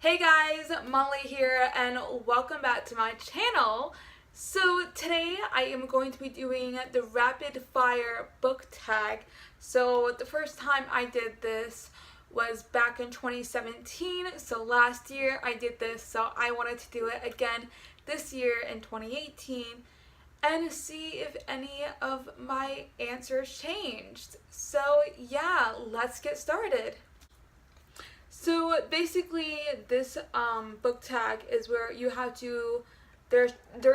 Hey guys, Molly here and welcome back to my channel. So today I am going to be doing the rapid fire book tag. So the first time I did this was back in 2017, so last year I did this, so I wanted to do it again this year in 2018 and see if any of my answers changed. So yeah, let's get started. So basically, this book tag is where you have to. There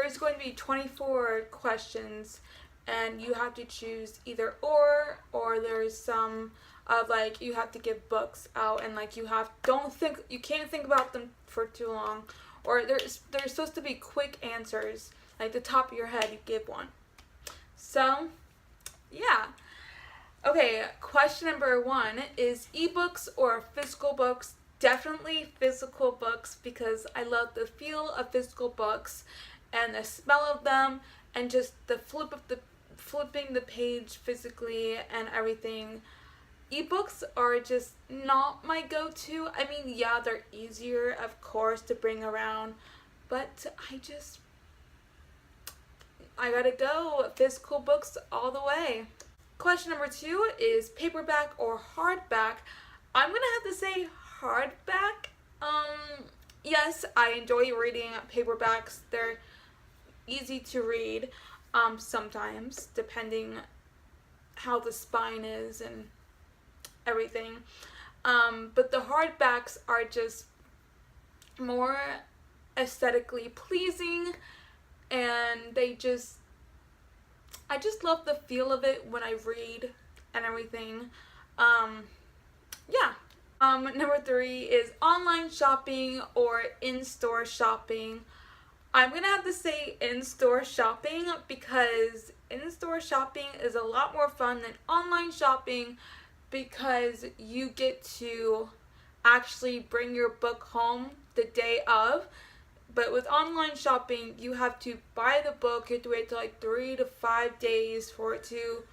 is going to be 24 questions, and you have to choose either or there's some of like you have to give books out and like you can't think about them for too long, or there's supposed to be quick answers like the top of your head you give one. So yeah. Okay, question number 1 is ebooks or physical books? Definitely physical books because I love the feel of physical books and the smell of them and just the flipping the page physically and everything. Ebooks are just not my go-to. I mean, yeah, they're easier, of course, to bring around, but I gotta go physical books all the way. Question number 2 is paperback or hardback. I'm gonna have to say hardback. Yes, I enjoy reading paperbacks. They're easy to read, sometimes, depending how the spine is and everything. But the hardbacks are just more aesthetically pleasing, and I just love the feel of it when I read and everything. Yeah. Number 3 is online shopping or in-store shopping. I'm gonna have to say in-store shopping because in-store shopping is a lot more fun than online shopping because you get to actually bring your book home the day of. But with online shopping, you have to buy the book. You have to wait till like 3 to 5 days for it to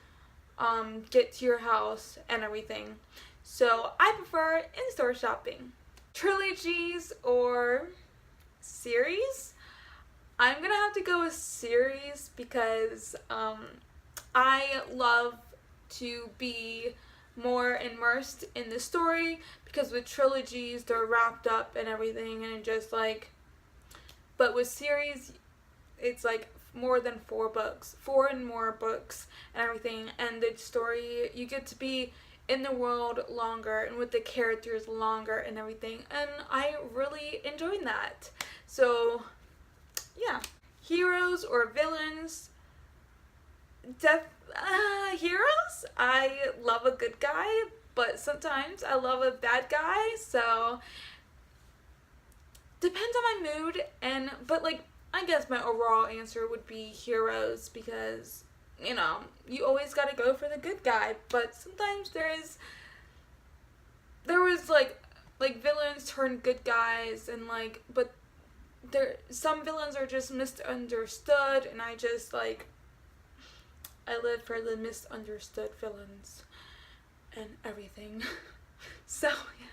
get to your house and everything. So I prefer in-store shopping. Trilogies or series? I'm gonna have to go with series because I love to be more immersed in the story because with trilogies, they're wrapped up and everything and just like. But with series, it's like more than 4 and more books and everything. And the story, you get to be in the world longer and with the characters longer and everything. And I really enjoyed that. So, yeah. Heroes or villains? Heroes? I love a good guy, but sometimes I love a bad guy. So depends on my mood, but like I guess my overall answer would be heroes because you always gotta go for the good guy, but sometimes there was like villains turn good guys and but some villains are just misunderstood, and I live for the misunderstood villains and everything. So yeah.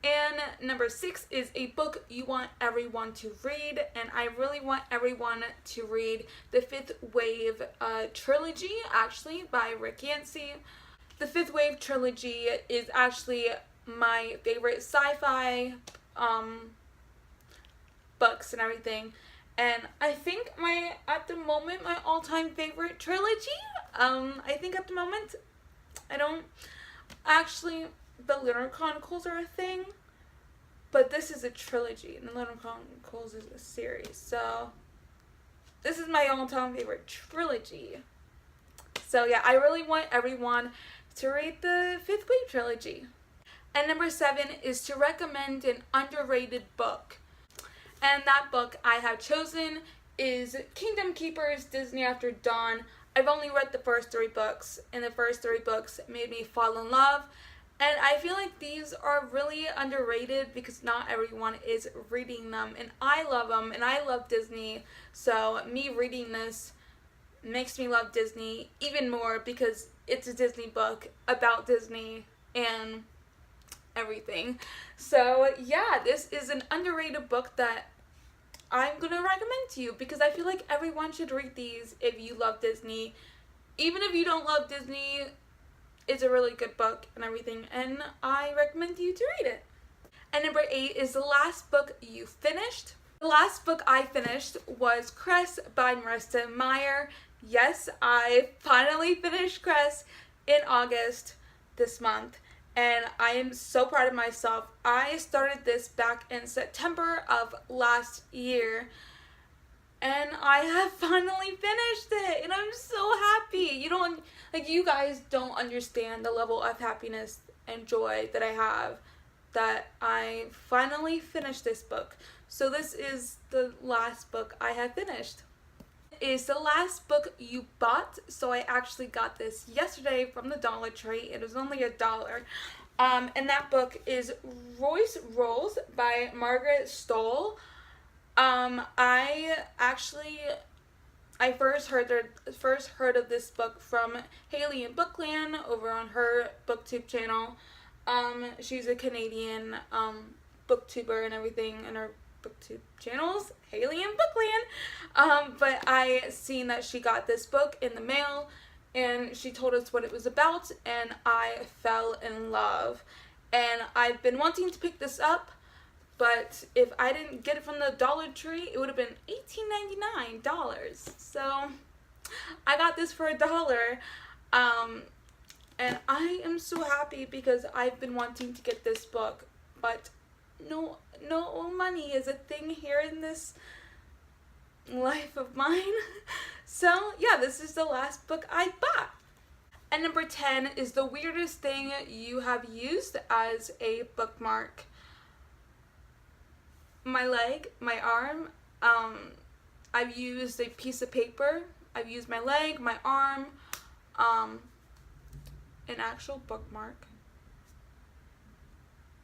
And number 6 is a book you want everyone to read, and I really want everyone to read the Fifth Wave trilogy, actually, by Rick Yancey. The Fifth Wave trilogy is actually my favorite sci-fi books and everything, and I think at the moment my all-time favorite trilogy. I think at the moment, I don't actually. The Lunar Chronicles are a thing, but this is a trilogy, and the Lunar Chronicles is a series. So this is my all-time favorite trilogy. So yeah, I really want everyone to read the Fifth Wave trilogy. And number 7 is to recommend an underrated book. And that book I have chosen is Kingdom Keepers: Disney After Dawn. I've only read the first 3 books, and the first 3 books made me fall in love. And I feel like these are really underrated because not everyone is reading them. And I love them, and I love Disney. So me reading this makes me love Disney even more because it's a Disney book about Disney. And everything. So yeah, this is an underrated book that I'm gonna recommend to you because I feel like everyone should read these if you love Disney. Even if you don't love Disney, it's a really good book and everything, and I recommend you to read it. And number 8 is the last book you finished. The last book I finished was Cress by Marissa Meyer. Yes, I finally finished Cress in August this month, and I am so proud of myself. I started this back in September of last year, and I have finally finished it, and I'm so happy. You guys don't understand the level of happiness and joy that I have that I finally finished this book. So this is the last book I have finished. It is the last book you bought. So I actually got this yesterday from the Dollar Tree. It was only $1. And that book is Royce Rolls by Margaret Stohl. I first heard of this book from Haley in Bookland over on her booktube channel. She's a Canadian booktuber and everything in her booktube channels, Haley in Bookland. But I seen that she got this book in the mail, and she told us what it was about, and I fell in love. And I've been wanting to pick this up, but if I didn't get it from the Dollar Tree, it would have been $18.99. So I got this for $1. And I am so happy because I've been wanting to get this book, but no money is a thing here in this life of mine. So yeah, this is the last book I bought. And number 10 is the weirdest thing you have used as a bookmark. My leg, my arm, I've used a piece of paper. I've used my leg, my arm, an actual bookmark.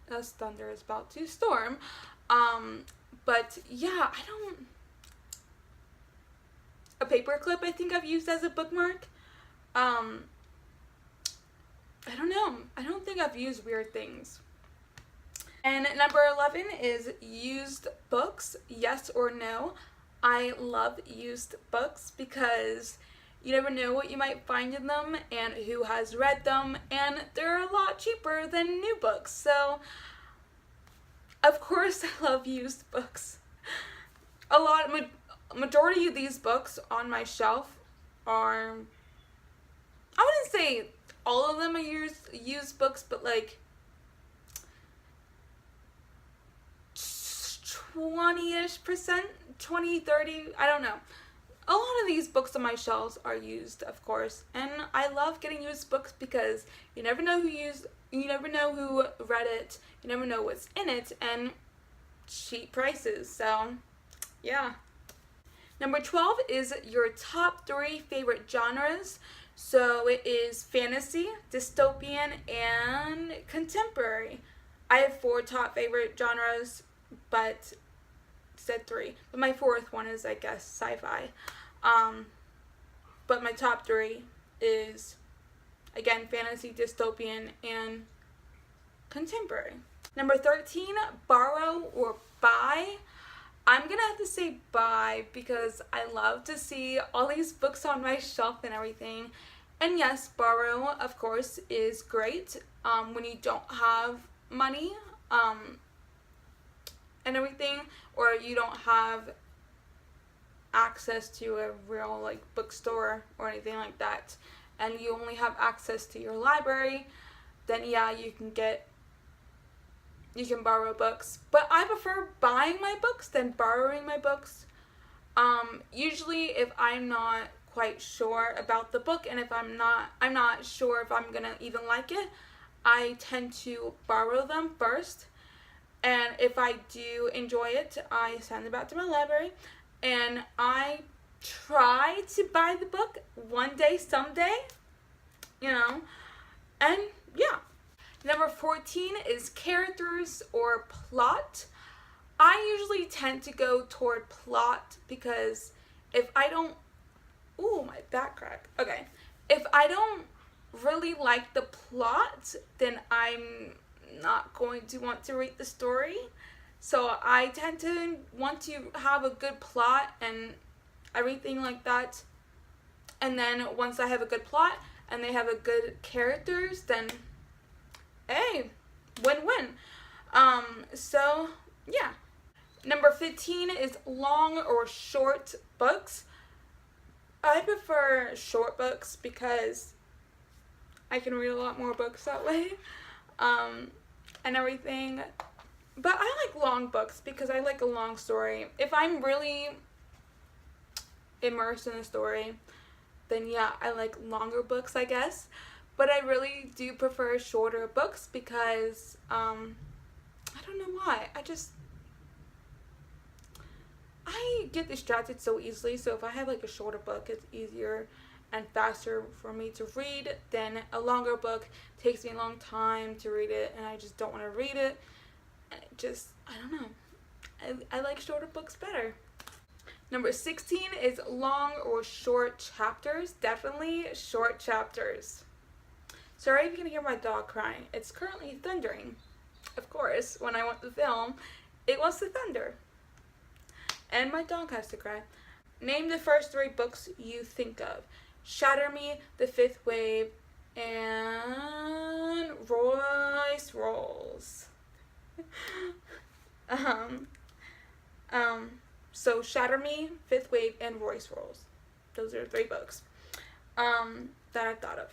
As thunder is about to storm. But yeah, a paper clip I think I've used as a bookmark. I don't know. I don't think I've used weird things. And number 11 is used books, yes or no. I love used books because you never know what you might find in them and who has read them, and they're a lot cheaper than new books. So, of course, I love used books. Majority of these books on my shelf are, I wouldn't say all of them are used books, but like 20-ish%, 20, 30, I don't know. A lot of these books on my shelves are used, of course, and I love getting used books because you never know you never know who read it, you never know what's in it, and cheap prices, so yeah. Number 12 is your top 3 favorite genres. So it is fantasy, dystopian, and contemporary. I have 4 top favorite genres, but said 3. But my 4th one is, I guess, sci-fi. But my top 3 is, again, fantasy, dystopian, and contemporary. Number 13, borrow or buy. I'm gonna have to say buy because I love to see all these books on my shelf and everything. And yes, borrow, of course, is great when you don't have money and everything, or you don't have access to a real bookstore or anything like that, and you only have access to your library, then yeah, you can borrow books. But I prefer buying my books than borrowing my books. Usually if I'm not quite sure about the book, and if I'm not sure if I'm gonna even like it, I tend to borrow them first. And if I do enjoy it, I send it back to my library, and I try to buy the book one day, someday, and yeah. Number 14 is characters or plot. I usually tend to go toward plot because if I don't, my back crack. Okay. If I don't really like the plot, then I'm not going to want to read the story. So I tend to want to have a good plot and everything like that. And then once I have a good plot and they have a good characters, then hey, win-win. So yeah. Number 15 is long or short books. I prefer short books because I can read a lot more books that way, and everything. But I like long books because I like a long story. If I'm really immersed in a story, then yeah, I like longer books, I guess. But I really do prefer shorter books because, I don't know why. I get distracted so easily, so if I have like a shorter book, it's easier and faster for me to read than a longer book. Takes me a long time to read it, and I just don't want to read it. And I don't know. I like shorter books better. Number 16 is long or short chapters. Definitely short chapters. Sorry if you can hear my dog crying. It's currently thundering. Of course, when I want to film, it wants to thunder. And my dog has to cry. Name the first 3 books you think of. Shatter Me, The Fifth Wave, and Royce Rolls. So Shatter Me, Fifth Wave, and Royce Rolls. Those are 3 books that I thought of.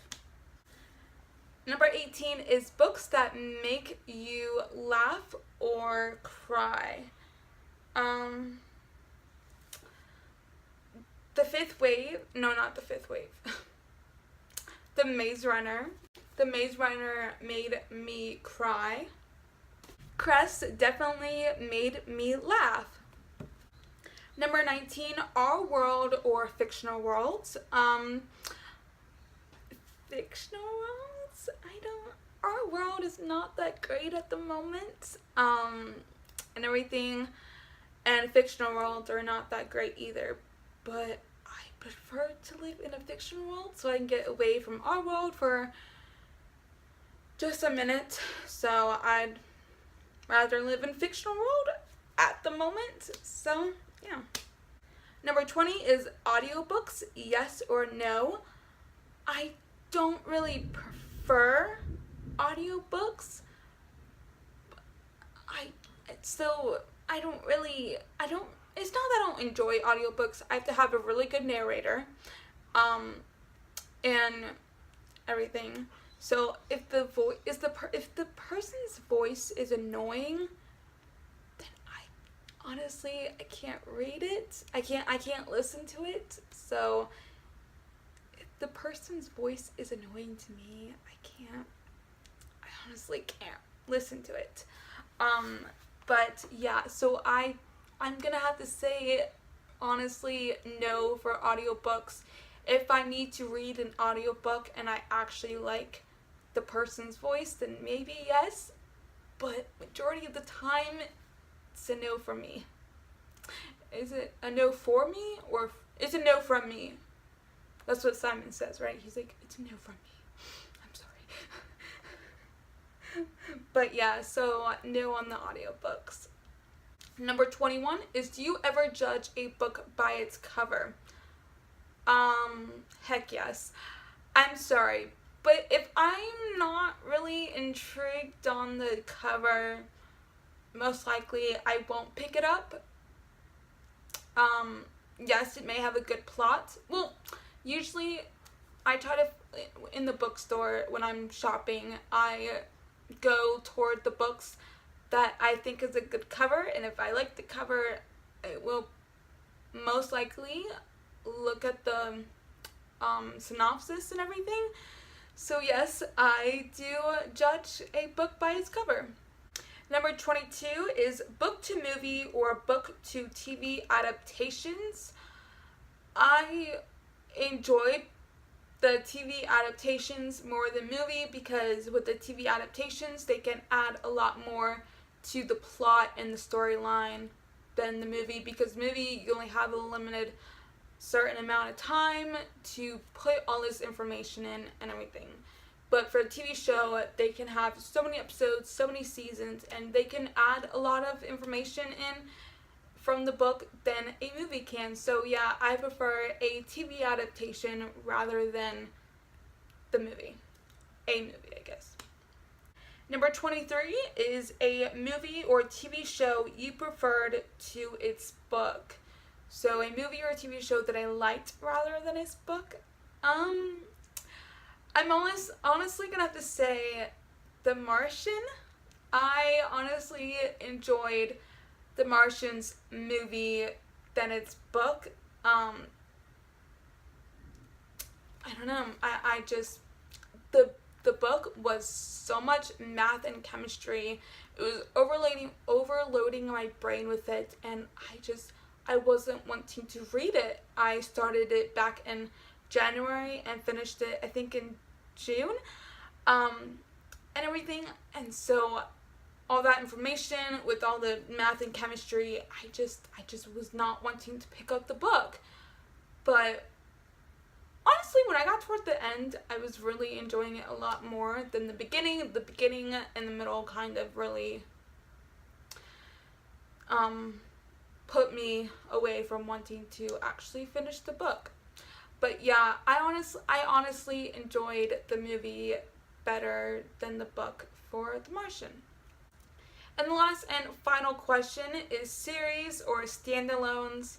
Number 18 is books that make you laugh or cry. The Fifth Wave, no, not The Fifth Wave. The Maze Runner. The Maze Runner made me cry. Crest definitely made me laugh. Number 19, Our World or Fictional Worlds. Fictional worlds? Our world is not that great at the moment. And everything. And fictional worlds are not that great either. But I prefer to live in a fictional world so I can get away from our world for just a minute. So I'd rather live in fictional world at the moment. So yeah. Number 20 is audiobooks. Yes or no? I don't really prefer audiobooks. It's not that I don't enjoy audiobooks. I have to have a really good narrator, and everything. So if the person's voice is annoying, then I can't read it. I can't listen to it. So if the person's voice is annoying to me, I honestly can't listen to it. But yeah, so I'm gonna have to say, honestly, no for audiobooks. If I need to read an audiobook and I actually like the person's voice, then maybe yes. But majority of the time, it's a no for me. Is it a no for me, or it's a no from me? That's what Simon says, right? He's like, it's a no from me. I'm sorry. But yeah, so no on the audiobooks. Number 21 is, do you ever judge a book by its cover? Heck yes. I'm sorry, but if I'm not really intrigued on the cover, most likely I won't pick it up. Yes, it may have a good plot. Well, usually I try to, in the bookstore when I'm shopping, I go toward the books that I think is a good cover, and if I like the cover, it will most likely look at the synopsis and everything. So yes, I do judge a book by its cover. Number 22 is book to movie or book to TV adaptations. I enjoy the TV adaptations more than movie because with the TV adaptations, they can add a lot more to the plot and the storyline than the movie, because movie you only have a limited certain amount of time to put all this information in and everything. But for a TV show, they can have so many episodes, so many seasons, and they can add a lot of information in from the book than a movie can. So yeah, I prefer a TV adaptation rather than the movie. A movie, I guess. Number 23 is a movie or TV show you preferred to its book. So a movie or a TV show that I liked rather than its book. I'm honestly gonna have to say The Martian. I honestly enjoyed The Martian's movie than its book. I don't know. I just the book was so much math and chemistry. It was overloading my brain with it, and I wasn't wanting to read it. I started it back in January and finished it I think in June, and everything. And so all that information with all the math and chemistry, I just was not wanting to pick up the book. But honestly, when I got toward the end, I was really enjoying it a lot more than the beginning. The beginning and the middle kind of really put me away from wanting to actually finish the book. But yeah, I honestly enjoyed the movie better than the book for The Martian. And the last and final question is series or standalones.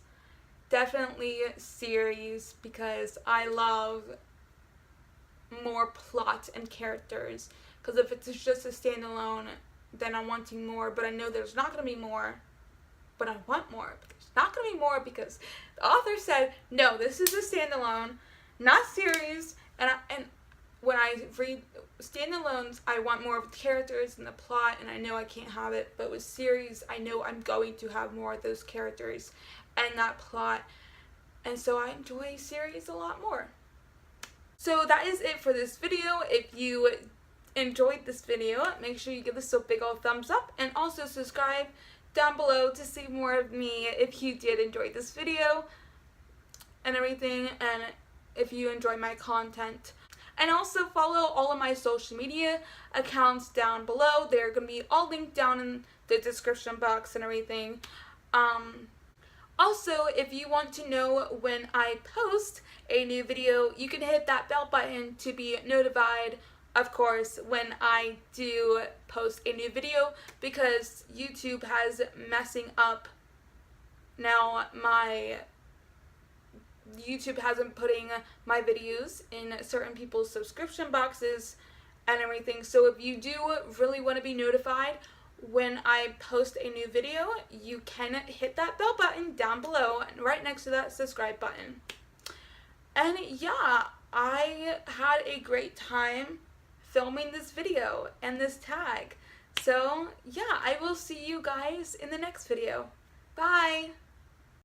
Definitely series, because I love more plot and characters. Because if it's just a standalone, then I'm wanting more, but I know there's not going to be more, but I want more. But there's not going to be more because the author said, no, this is a standalone, not series. And when I read standalones, I want more of the characters and the plot, and I know I can't have it. But with series, I know I'm going to have more of those characters and that plot, and so I enjoy series a lot more. So that is it for this video. If you enjoyed this video, make sure you give this a big old thumbs up, and also subscribe down below to see more of me if you did enjoy this video and everything, and if you enjoy my content. And also follow all of my social media accounts down below. They're going to be all linked down in the description box and everything. Also, if you want to know when I post a new video, you can hit that bell button to be notified, of course, when I do post a new video, because YouTube has messing up now. YouTube hasn't putting my videos in certain people's subscription boxes and everything. So if you do really want to be notified when I post a new video, you can hit that bell button down below and right next to that subscribe button. And yeah, I had a great time filming this video and this tag. So yeah, I will see you guys in the next video. Bye!